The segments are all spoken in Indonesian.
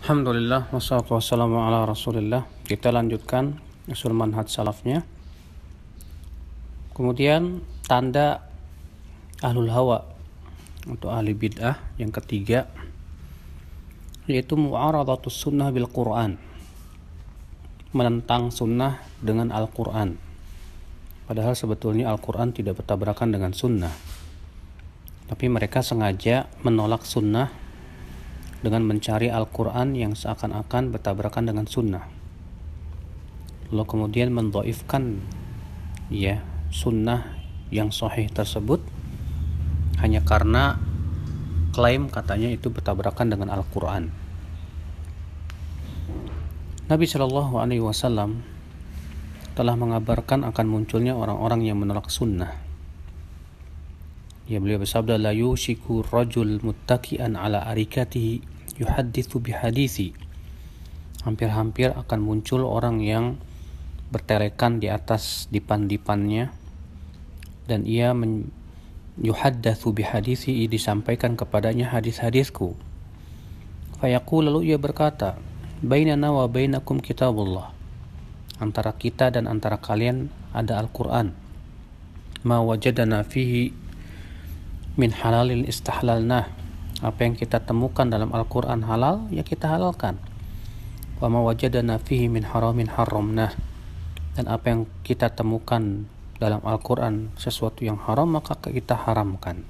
Alhamdulillah, wassalatu wassalamu ala rasulillah. Kita lanjutkan usul manhaj salafnya. Kemudian tanda ahlul hawa atau ahli bid'ah yang ketiga, yaitu mu'aradatus sunnah bil Quran, menentang sunnah dengan Al-Quran. Padahal sebetulnya Al-Quran tidak bertabrakan dengan sunnah, tapi mereka sengaja menolak sunnah dengan mencari Al-Quran yang seakan-akan bertabrakan dengan sunnah, lalu kemudian mendhaifkan sunnah yang sahih tersebut hanya karena klaim katanya itu bertabrakan dengan Al-Quran. Nabi Shallallahu Alaihi Wasallam telah mengabarkan akan munculnya orang-orang yang menolak sunnah. Beliau bersabda, la yushiku rajul muttaki'an ala arikatihi yuhadditsu bihadisi. Hampir-hampir akan muncul orang yang bertelekan di atas dipan-dipannya dan ia yuhaddatsu bihadisi, disampaikan kepadanya hadis-hadisku. Fayaqul, lalu ia berkata, bainana wa bainakum kitabullah, antara kita dan antara kalian ada Al-Quran. Ma wajadana fihi min halalin istahlalnah, apa yang kita temukan dalam Al-Quran halal, ya kita halalkan. Wa ma wajadana fihi min haramin haramnah, dan apa yang kita temukan dalam Al-Quran sesuatu yang haram, maka kita haramkan.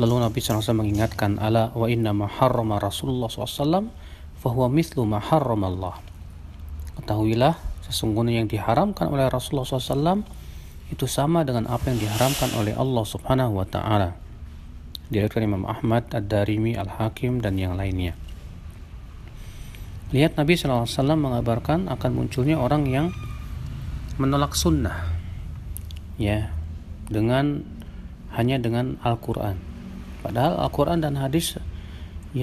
Lalu Nabi SAW mengingatkan, ala wa inna ma harrama Rasulullah SAW fahuwa mislu ma harrama Allah. Ketahuilah, sesungguhnya yang diharamkan oleh Rasulullah SAW itu sama dengan apa yang diharamkan oleh Allah Subhanahu wa Ta'ala. Diriwayatkan Imam Ahmad, Ad-Darimi, Al-Hakim, dan yang lainnya. Lihat, Nabi SAW mengabarkan akan munculnya orang yang menolak sunnah, hanya dengan Al-Quran. Padahal Al-Quran dan hadis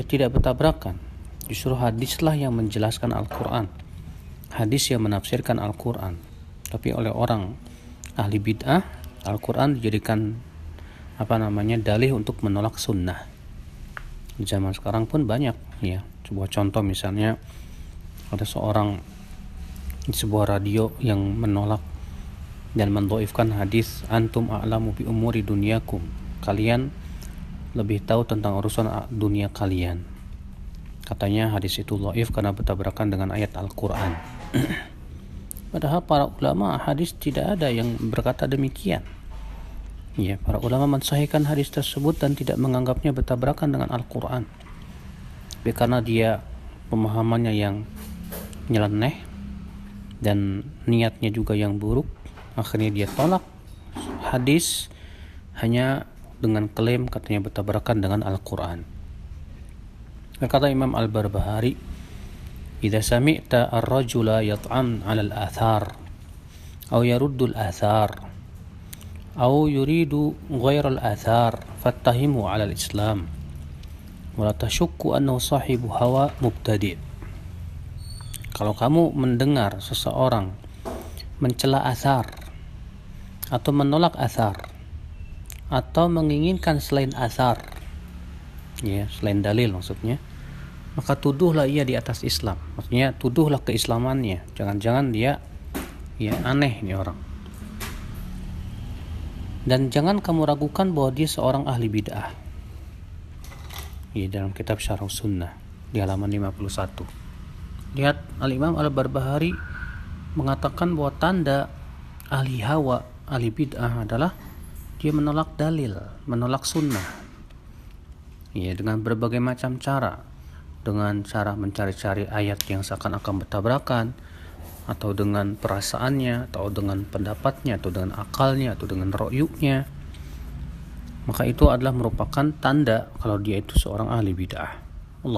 tidak bertabrakan. Justru hadislah yang menjelaskan Al-Quran, hadis yang menafsirkan Al-Quran. Tapi oleh orang ahli bid'ah, Al-Quran dijadikan dalih untuk menolak sunnah. Di zaman sekarang pun banyak, sebuah contoh misalnya, ada seorang di sebuah radio yang menolak dan mendhaifkan hadis antum a'lamu bi umuri dunyakum, kalian lebih tahu tentang urusan dunia kalian. Katanya hadis itu dhaif karena bertabrakan dengan ayat Al-Quran. Padahal para ulama hadis tidak ada yang berkata demikian. Para ulama mensahihkan hadis tersebut dan tidak menganggapnya bertabrakan dengan Al-Quran. Tapi karena dia pemahamannya yang nyeleneh dan niatnya juga yang buruk, akhirnya dia tolak hadis hanya dengan klaim katanya bertabrakan dengan Al-Quran. Kata Imam Al-Barbahari, idza sami'ta ar-rajula yat'an 'ala al-athar aw yaruddu al-athar aw yuridu ghayra al-athar fattahimu 'ala al-islam wa la tashukku annahu sahibu hawa mubtadi'. Kalau kamu mendengar seseorang mencela athar atau menolak athar atau menginginkan selain athar, selain dalil maksudnya, maka tuduhlah ia di atas Islam. Maksudnya tuduhlah keislamannya. Jangan-jangan dia aneh ini orang. Dan jangan kamu ragukan bahwa dia seorang ahli bid'ah. Dalam kitab Syarh Sunnah di halaman 51. Lihat, Al-Imam Al-Barbahari mengatakan bahwa tanda ahli hawa, ahli bid'ah adalah dia menolak dalil, menolak sunnah. Dengan berbagai macam cara. Dengan cara mencari-cari ayat yang seakan-akan bertabrakan, atau dengan perasaannya, atau dengan pendapatnya, atau dengan akalnya, atau dengan ro'yuknya, maka itu adalah merupakan tanda kalau dia itu seorang ahli bid'ah. Allah